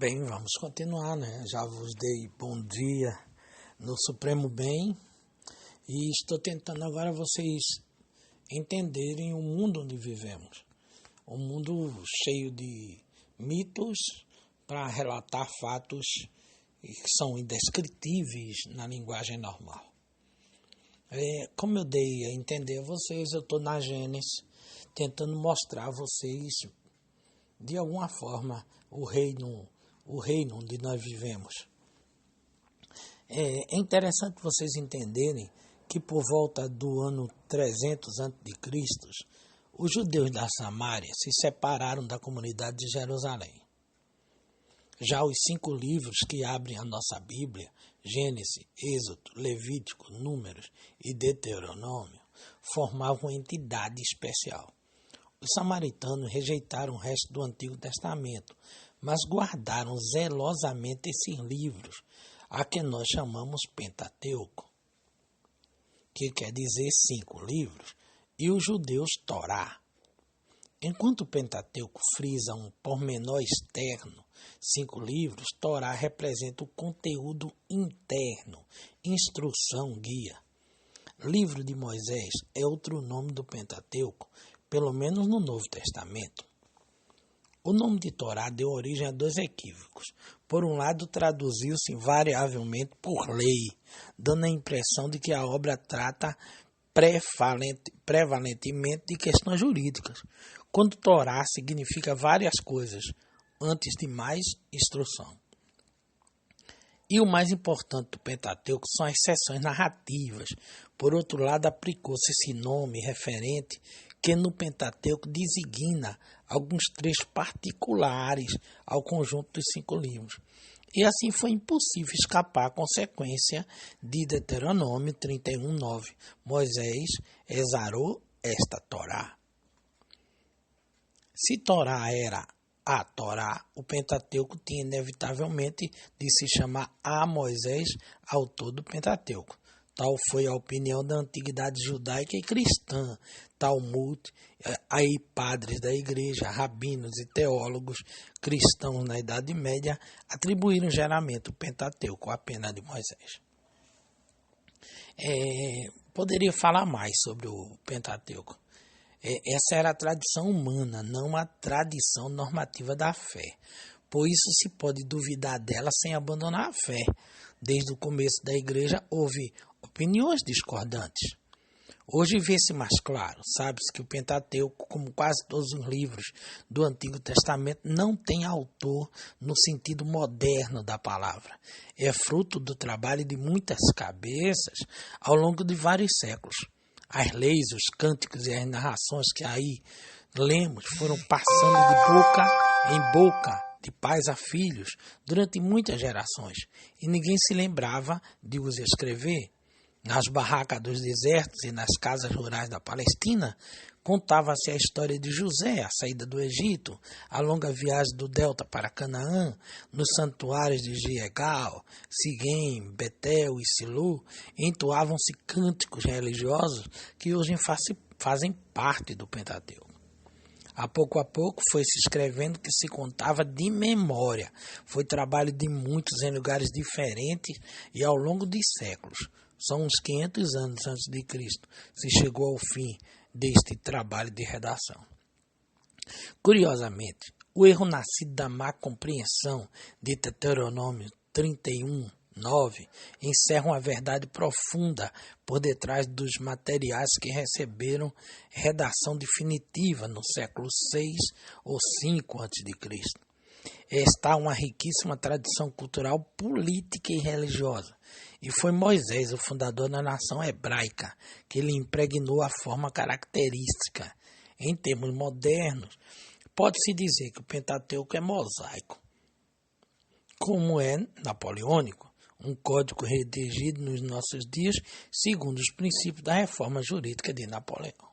Bem, vamos continuar, né? Já vos dei bom dia no Supremo Bem e estou tentando agora vocês entenderem o mundo onde vivemos. Um mundo cheio de mitos para relatar fatos que são indescritíveis na linguagem normal. Como eu dei a entender a vocês, eu estou na Gênesis tentando mostrar a vocês, de alguma forma, o reino onde nós vivemos. É interessante vocês entenderem que por volta do ano 300 a.C., os judeus da Samária se separaram da comunidade de Jerusalém. Já os 5 livros que abrem a nossa Bíblia, Gênesis, Êxodo, Levítico, Números e Deuteronômio, formavam uma entidade especial. Os samaritanos rejeitaram o resto do Antigo Testamento, mas guardaram zelosamente esses livros, a que nós chamamos Pentateuco, que quer dizer 5 livros, e os judeus Torá. Enquanto o Pentateuco frisa um pormenor externo, 5 livros, Torá representa o conteúdo interno, instrução, guia. Livro de Moisés é outro nome do Pentateuco, pelo menos no Novo Testamento. O nome de Torá deu origem a 2 equívocos. Por um lado, traduziu-se invariavelmente por lei, dando a impressão de que a obra trata prevalentemente de questões jurídicas, quando Torá significa várias coisas, antes de mais, instrução. E o mais importante do Pentateuco são as seções narrativas. Por outro lado, aplicou-se esse nome referente que no Pentateuco designa alguns trechos particulares ao conjunto dos 5 livros. E assim foi impossível escapar à consequência de Deuteronômio 31:9. Moisés exarou esta Torá. Se Torá era a Torá, o Pentateuco tinha inevitavelmente de se chamar a Moisés, autor do Pentateuco. Tal foi a opinião da antiguidade judaica e cristã, Talmud, aí padres da igreja, rabinos e teólogos cristãos na Idade Média atribuíram geralmente o Pentateuco à pena de Moisés. Poderia falar mais sobre o Pentateuco. Essa era a tradição humana, não a tradição normativa da fé. Por isso se pode duvidar dela sem abandonar a fé. Desde o começo da igreja houve opiniões discordantes. Hoje vê-se mais claro, sabe-se que o Pentateuco, como quase todos os livros do Antigo Testamento, não tem autor no sentido moderno da palavra. É fruto do trabalho de muitas cabeças ao longo de vários séculos. As leis, os cânticos e as narrações que aí lemos foram passando de boca em boca, de pais a filhos, durante muitas gerações, e ninguém se lembrava de os escrever. Nas barracas dos desertos e nas casas rurais da Palestina, contava-se a história de José, a saída do Egito, a longa viagem do Delta para Canaã, nos santuários de Gilgal, Siguem, Betel e Silu, entoavam-se cânticos religiosos que hoje fazem parte do Pentateuco. A pouco foi se escrevendo que se contava de memória. Foi trabalho de muitos em lugares diferentes e ao longo de séculos. São uns 500 anos antes de Cristo se chegou ao fim deste trabalho de redação. Curiosamente, o erro nascido da má compreensão de Deuteronômio 31:9 encerra uma verdade profunda por detrás dos materiais que receberam redação definitiva no século 6 ou 5 a.C. Está uma riquíssima tradição cultural, política e religiosa. E foi Moisés, o fundador da nação hebraica, que lhe impregnou a forma característica. Em termos modernos, pode-se dizer que o Pentateuco é mosaico, como é napoleônico, um código redigido nos nossos dias segundo os princípios da reforma jurídica de Napoleão.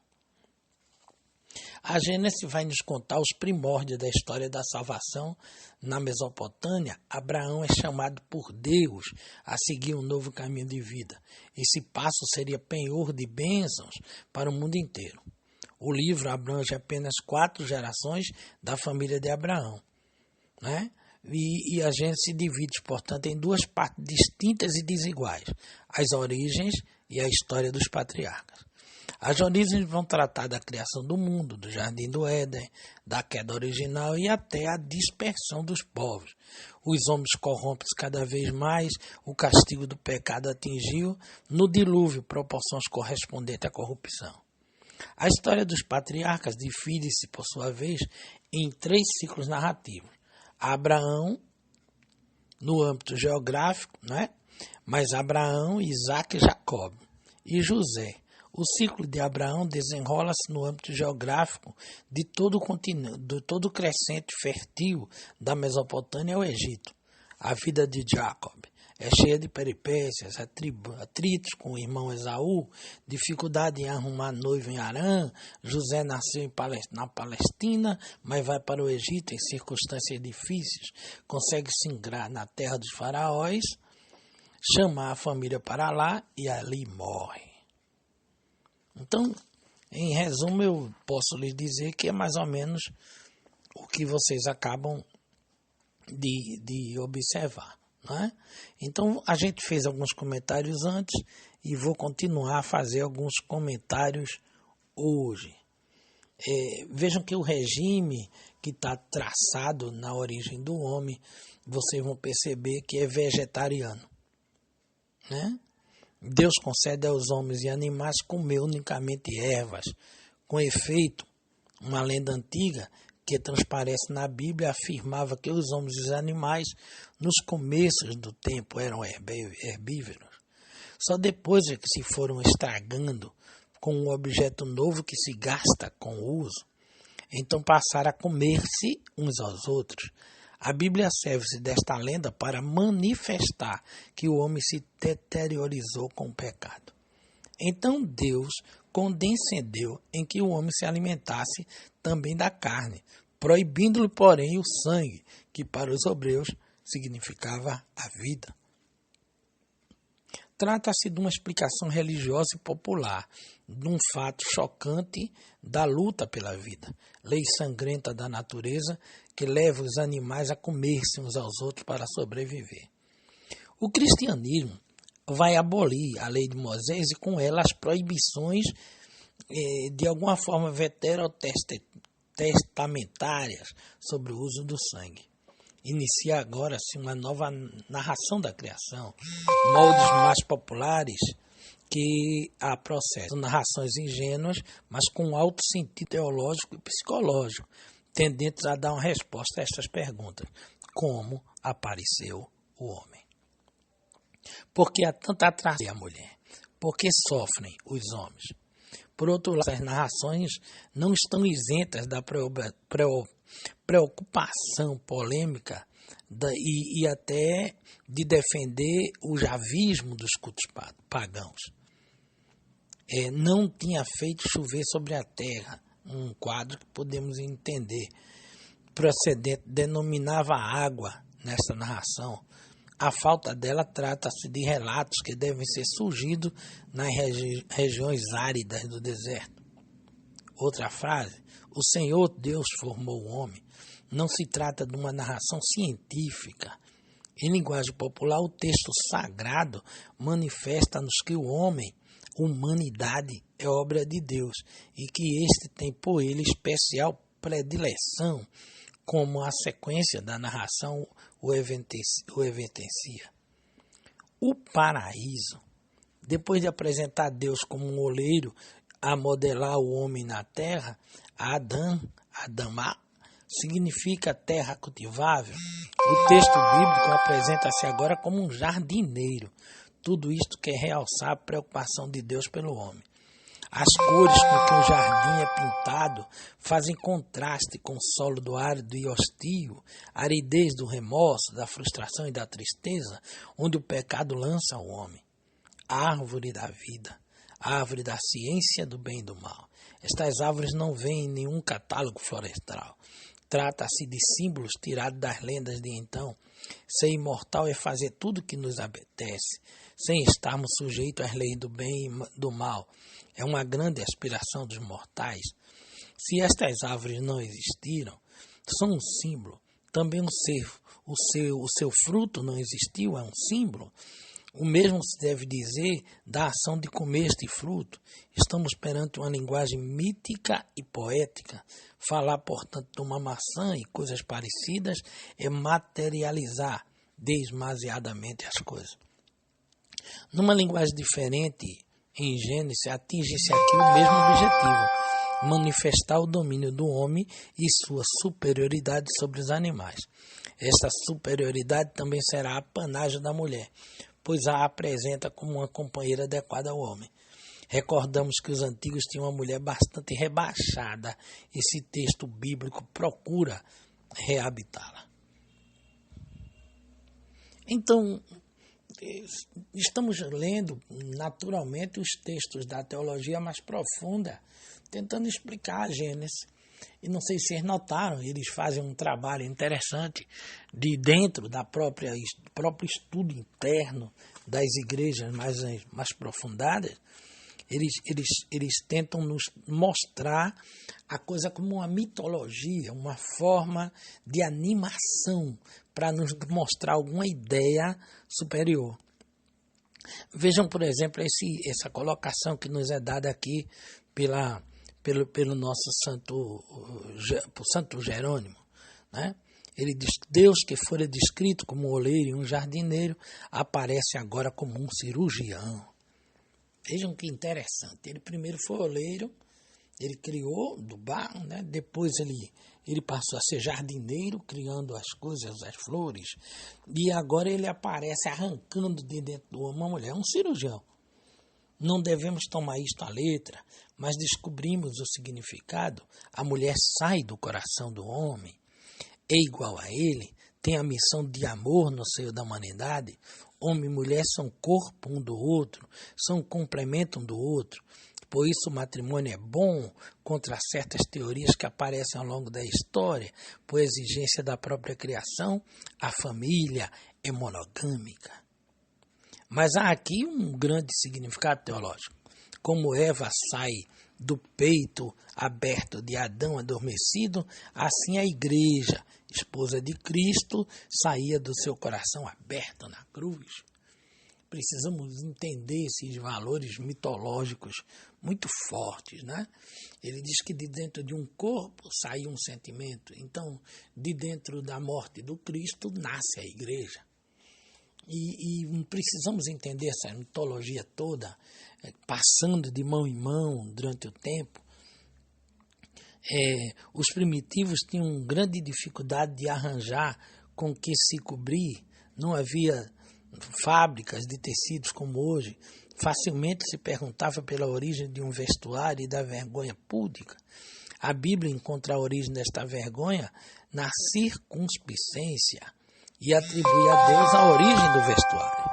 A Gênesis vai nos contar os primórdios da história da salvação. Na Mesopotâmia, Abraão é chamado por Deus a seguir um novo caminho de vida. Esse passo seria penhor de bênçãos para o mundo inteiro. O livro abrange apenas 4 gerações da família de Abraão, né? e a Gênesis se divide, portanto, em duas partes distintas e desiguais: as origens e a história dos patriarcas. As origens vão tratar da criação do mundo, do Jardim do Éden, da queda original e até a dispersão dos povos. Os homens corrompem-se cada vez mais, o castigo do pecado atingiu, no dilúvio, proporções correspondentes à corrupção. A história dos patriarcas divide-se, por sua vez, em 3 ciclos narrativos. Abraão, no âmbito geográfico, mas Abraão, Isaque e Jacó, e José. O ciclo de Abraão desenrola-se no âmbito geográfico de todo o continente, de todo o crescente fértil da Mesopotâmia ao Egito. A vida de Jacob é cheia de peripécias, atritos com o irmão Esaú, dificuldade em arrumar noivo em Harã. José nasceu na Palestina, mas vai para o Egito em circunstâncias difíceis, consegue se ingrar na terra dos faraós, chamar a família para lá e ali morre. Então, em resumo, eu posso lhes dizer que é mais ou menos o que vocês acabam de observar. Então, a gente fez alguns comentários antes e vou continuar a fazer alguns comentários hoje. Vejam que o regime que está traçado na origem do homem, vocês vão perceber que é vegetariano. Deus concede aos homens e animais comer unicamente ervas. Com efeito, uma lenda antiga que transparece na Bíblia afirmava que os homens e os animais, nos começos do tempo, eram herbívoros. Só depois é que se foram estragando com um objeto novo que se gasta com o uso, então passaram a comer-se uns aos outros. A Bíblia serve-se desta lenda para manifestar que o homem se deteriorizou com o pecado. Então Deus condescendeu em que o homem se alimentasse também da carne, proibindo-lhe, porém, o sangue, que para os hebreus significava a vida. Trata-se de uma explicação religiosa e popular, de um fato chocante da luta pela vida, lei sangrenta da natureza que leva os animais a comer-se uns aos outros para sobreviver. O cristianismo vai abolir a lei de Moisés e com ela as proibições de alguma forma veterotestamentárias sobre o uso do sangue. Inicia agora-se uma nova narração da criação, moldes mais populares que a processo. Narrações ingênuas, mas com alto sentido teológico e psicológico, tendentes a dar uma resposta a estas perguntas. Como apareceu o homem? Por que há tanta atração à mulher? Por que sofrem os homens? Por outro lado, as narrações não estão isentas da preocupação polêmica e até de defender o javismo dos cultos pagãos. Não tinha feito chover sobre a terra, um quadro que podemos entender. Procedente denominava água nesta narração. A falta dela trata-se de relatos que devem ser surgidos nas regiões áridas do deserto. Outra frase, o Senhor Deus formou o homem. Não se trata de uma narração científica. Em linguagem popular, o texto sagrado manifesta-nos que o homem, humanidade, é obra de Deus e que este tem por ele especial predileção, como a sequência da narração o evidencia. O paraíso, depois de apresentar Deus como um oleiro a modelar o homem na terra, Adamá, significa terra cultivável. O texto bíblico apresenta-se agora como um jardineiro. Tudo isto quer realçar a preocupação de Deus pelo homem. As cores com que o jardim é pintado fazem contraste com o solo do árido e hostil, a aridez do remorso, da frustração e da tristeza, onde o pecado lança o homem. A árvore da vida, a árvore da ciência do bem e do mal. Estas árvores não vêm em nenhum catálogo florestal. Trata-se de símbolos tirados das lendas de então. Ser imortal é fazer tudo o que nos apetece, sem estarmos sujeitos às leis do bem e do mal. É uma grande aspiração dos mortais. Se estas árvores não existiram, são um símbolo Também o seu fruto não existiu, é um símbolo. O mesmo se deve dizer da ação de comer este fruto. Estamos perante uma linguagem mítica e poética. Falar, portanto, de uma maçã e coisas parecidas é materializar demasiadamente as coisas. Numa linguagem diferente, em Gênesis, atinge-se aqui o mesmo objetivo: manifestar o domínio do homem e sua superioridade sobre os animais. Esta superioridade também será a panagem da mulher, pois a apresenta como uma companheira adequada ao homem. Recordamos que os antigos tinham uma mulher bastante rebaixada. Esse texto bíblico procura reabitá-la. Então, estamos lendo naturalmente os textos da teologia mais profunda, tentando explicar a Gênesis. E não sei se vocês notaram, eles fazem um trabalho interessante de dentro da próprio estudo interno das igrejas mais aprofundadas. Eles tentam nos mostrar a coisa como uma mitologia, uma forma de animação para nos mostrar alguma ideia superior. Vejam, por exemplo, essa colocação que nos é dada aqui pelo nosso Santo Jerônimo, né? Ele diz: Deus, que fora descrito como um oleiro e um jardineiro, aparece agora como um cirurgião. Vejam que interessante. Ele primeiro foi oleiro, ele criou do barro, né? Depois ele passou a ser jardineiro, criando as coisas, as flores, e agora ele aparece arrancando de dentro do homem uma mulher, um cirurgião. Não devemos tomar isto à letra, mas descobrimos o significado. A mulher sai do coração do homem, é igual a ele, tem a missão de amor no seio da humanidade. Homem e mulher são corpo um do outro, são complemento um do outro. Por isso o matrimônio é bom contra certas teorias que aparecem ao longo da história. Por exigência da própria criação, a família é monogâmica. Mas há aqui um grande significado teológico. Como Eva sai do peito aberto de Adão adormecido, assim a igreja, esposa de Cristo, saía do seu coração aberto na cruz. Precisamos entender esses valores mitológicos muito fortes, né? Ele diz que de dentro de um corpo sai um sentimento. Então, de dentro da morte do Cristo, nasce a igreja. E precisamos entender essa mitologia toda, passando de mão em mão durante o tempo. Os primitivos tinham grande dificuldade de arranjar com que se cobrir. Não havia fábricas de tecidos como hoje. Facilmente se perguntava pela origem de um vestuário e da vergonha púdica. A Bíblia encontra a origem desta vergonha na circunspicência e atribui a Deus a origem do vestuário.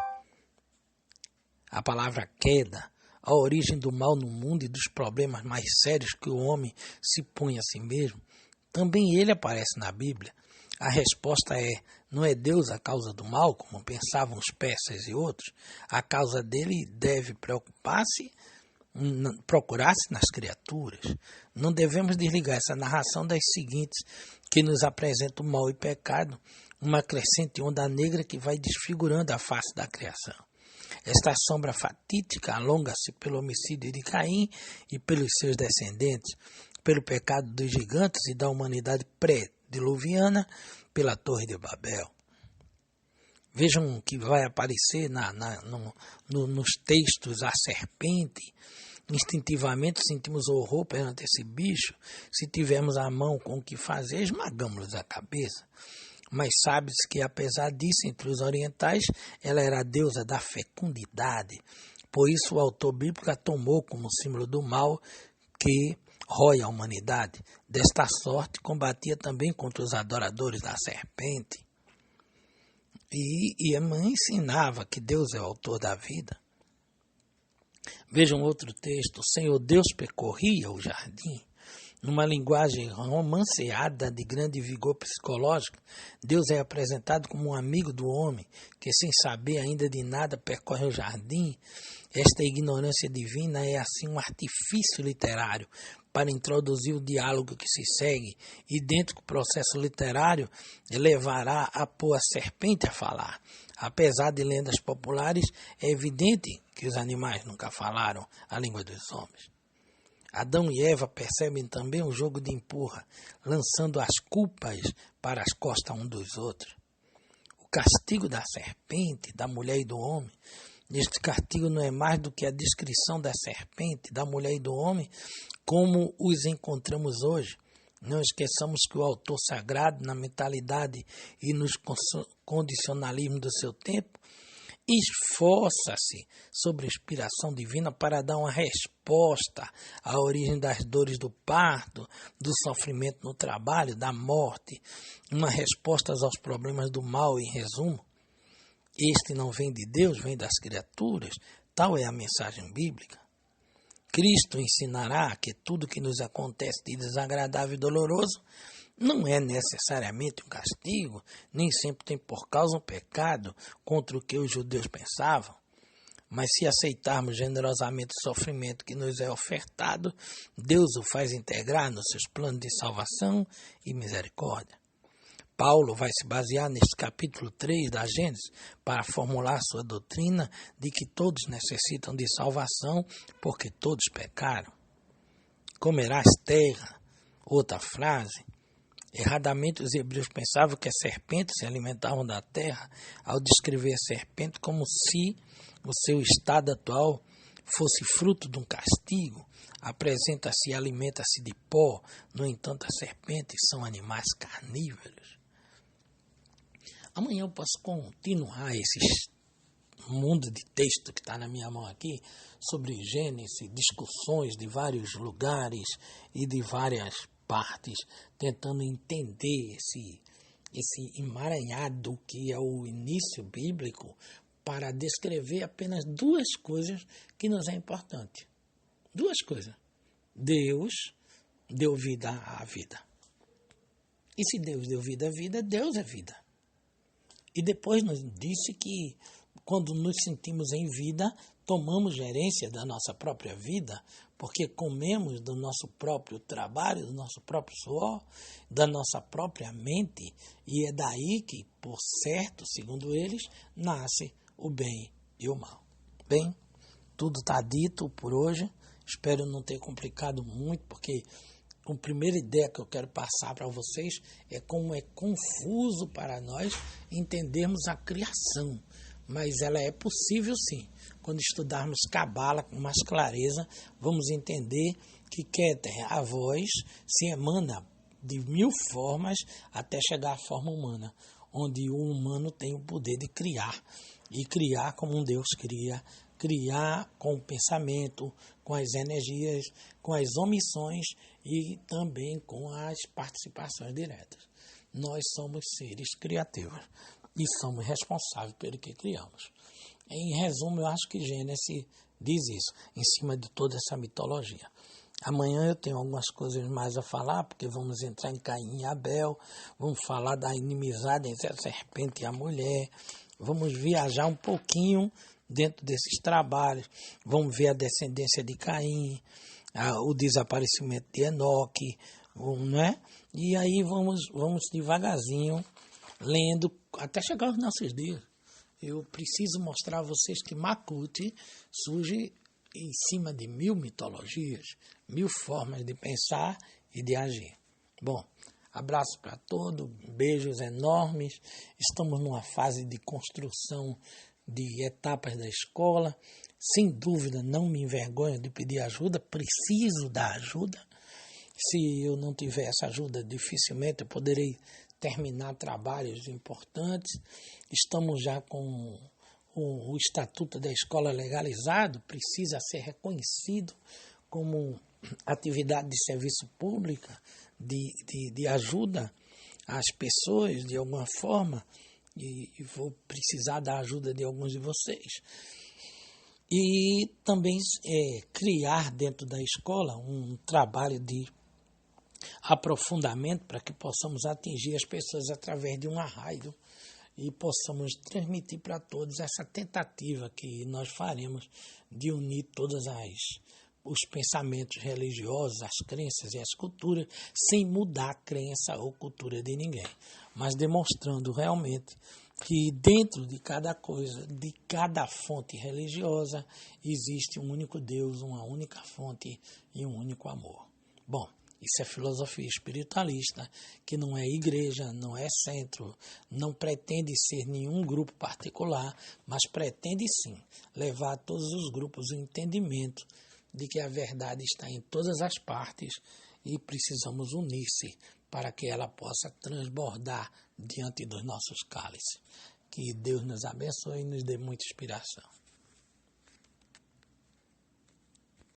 A palavra queda, a origem do mal no mundo e dos problemas mais sérios que o homem se põe a si mesmo, também ele aparece na Bíblia. A resposta é: não é Deus a causa do mal, como pensavam os persas e outros. A causa dele deve procurar-se nas criaturas. Não devemos desligar essa narração das seguintes, que nos apresenta o mal e pecado, uma crescente onda negra que vai desfigurando a face da criação. Esta sombra fatídica alonga-se pelo homicídio de Caim e pelos seus descendentes, pelo pecado dos gigantes e da humanidade pré-diluviana, pela Torre de Babel. Vejam que vai aparecer nos textos a serpente. Instintivamente sentimos horror perante esse bicho. Se tivermos a mão com o que fazer, esmagamos-lhes a cabeça. Mas sabe-se que, apesar disso, entre os orientais, ela era a deusa da fecundidade. Por isso, o autor bíblico a tomou como símbolo do mal que rói a humanidade. Desta sorte, combatia também contra os adoradores da serpente. E a mãe ensinava que Deus é o autor da vida. Vejam outro texto: o Senhor Deus percorria o jardim. Numa linguagem romanceada de grande vigor psicológico, Deus é apresentado como um amigo do homem, que sem saber ainda de nada percorre o jardim. Esta ignorância divina é assim um artifício literário para introduzir o diálogo que se segue, idêntico processo literário, levará a pôr a serpente a falar. Apesar de lendas populares, é evidente que os animais nunca falaram a língua dos homens. Adão e Eva percebem também o jogo de empurra, lançando as culpas para as costas um dos outros. O castigo da serpente, da mulher e do homem, este castigo não é mais do que a descrição da serpente, da mulher e do homem, como os encontramos hoje. Não esqueçamos que o autor sagrado, na mentalidade e nos condicionalismos do seu tempo, esforça-se sobre a inspiração divina para dar uma resposta à origem das dores do parto, do sofrimento no trabalho, da morte, uma resposta aos problemas do mal, em resumo. Este não vem de Deus, vem das criaturas, tal é a mensagem bíblica. Cristo ensinará que tudo que nos acontece de desagradável e doloroso não é necessariamente um castigo, nem sempre tem por causa um pecado contra o que os judeus pensavam. Mas se aceitarmos generosamente o sofrimento que nos é ofertado, Deus o faz integrar nos seus planos de salvação e misericórdia. Paulo vai se basear neste capítulo 3 da Gênesis para formular sua doutrina de que todos necessitam de salvação porque todos pecaram. Comerás terra, outra frase. Erradamente os hebreus pensavam que as serpentes se alimentavam da terra ao descrever a serpente como se o seu estado atual fosse fruto de um castigo. Apresenta-se e alimenta-se de pó, no entanto as serpentes são animais carnívoros. Amanhã eu posso continuar esse mundo de texto que está na minha mão aqui, sobre Gênesis, discussões de vários lugares e de várias partes, tentando entender esse emaranhado que é o início bíblico, para descrever apenas duas coisas que nos é importante. Duas coisas. Deus deu vida à vida. E se Deus deu vida à vida, Deus é vida. E depois nos disse que quando nos sentimos em vida, tomamos gerência da nossa própria vida, porque comemos do nosso próprio trabalho, do nosso próprio suor, da nossa própria mente, e é daí que, por certo, segundo eles, nasce o bem e o mal. Bem, tudo está dito por hoje, espero não ter complicado muito, porque a primeira ideia que eu quero passar para vocês é como é confuso para nós entendermos a criação, mas ela é possível sim. Quando estudarmos Cabala com mais clareza, vamos entender que Keter, a voz, se emana de 1000 formas até chegar à forma humana, onde o humano tem o poder de criar, e criar como um Deus cria, criar com o pensamento, com as energias, com as omissões e também com as participações diretas. Nós somos seres criativos e somos responsáveis pelo que criamos. Em resumo, eu acho que Gênesis diz isso, em cima de toda essa mitologia. Amanhã eu tenho algumas coisas mais a falar, porque vamos entrar em Caim e Abel, vamos falar da inimizade entre a serpente e a mulher, vamos viajar um pouquinho dentro desses trabalhos, vamos ver a descendência de Caim, o desaparecimento de Enoque, né? E aí vamos devagarzinho, lendo, até chegar aos nossos dias. Eu preciso mostrar a vocês que Makut surge em cima de 1000 mitologias, 1000 formas de pensar e de agir. Bom, abraço para todos, beijos enormes. Estamos numa fase de construção de etapas da escola. Sem dúvida, não me envergonho de pedir ajuda, preciso da ajuda. Se eu não tiver essa ajuda, dificilmente eu poderei terminar trabalhos importantes. Estamos já com o Estatuto da Escola legalizado, precisa ser reconhecido como atividade de serviço público, de ajuda às pessoas de alguma forma, e vou precisar da ajuda de alguns de vocês. E também criar dentro da escola um trabalho de aprofundamento para que possamos atingir as pessoas através de uma rádio e possamos transmitir para todos essa tentativa que nós faremos de unir todas as os pensamentos religiosos, as crenças e as culturas, sem mudar a crença ou cultura de ninguém, mas demonstrando realmente que dentro de cada coisa, de cada fonte religiosa, existe um único Deus, uma única fonte e um único amor. Bom, isso é filosofia espiritualista, que não é igreja, não é centro, não pretende ser nenhum grupo particular, mas pretende sim levar a todos os grupos o entendimento de que a verdade está em todas as partes e precisamos unir-se para que ela possa transbordar diante dos nossos cálices. Que Deus nos abençoe e nos dê muita inspiração.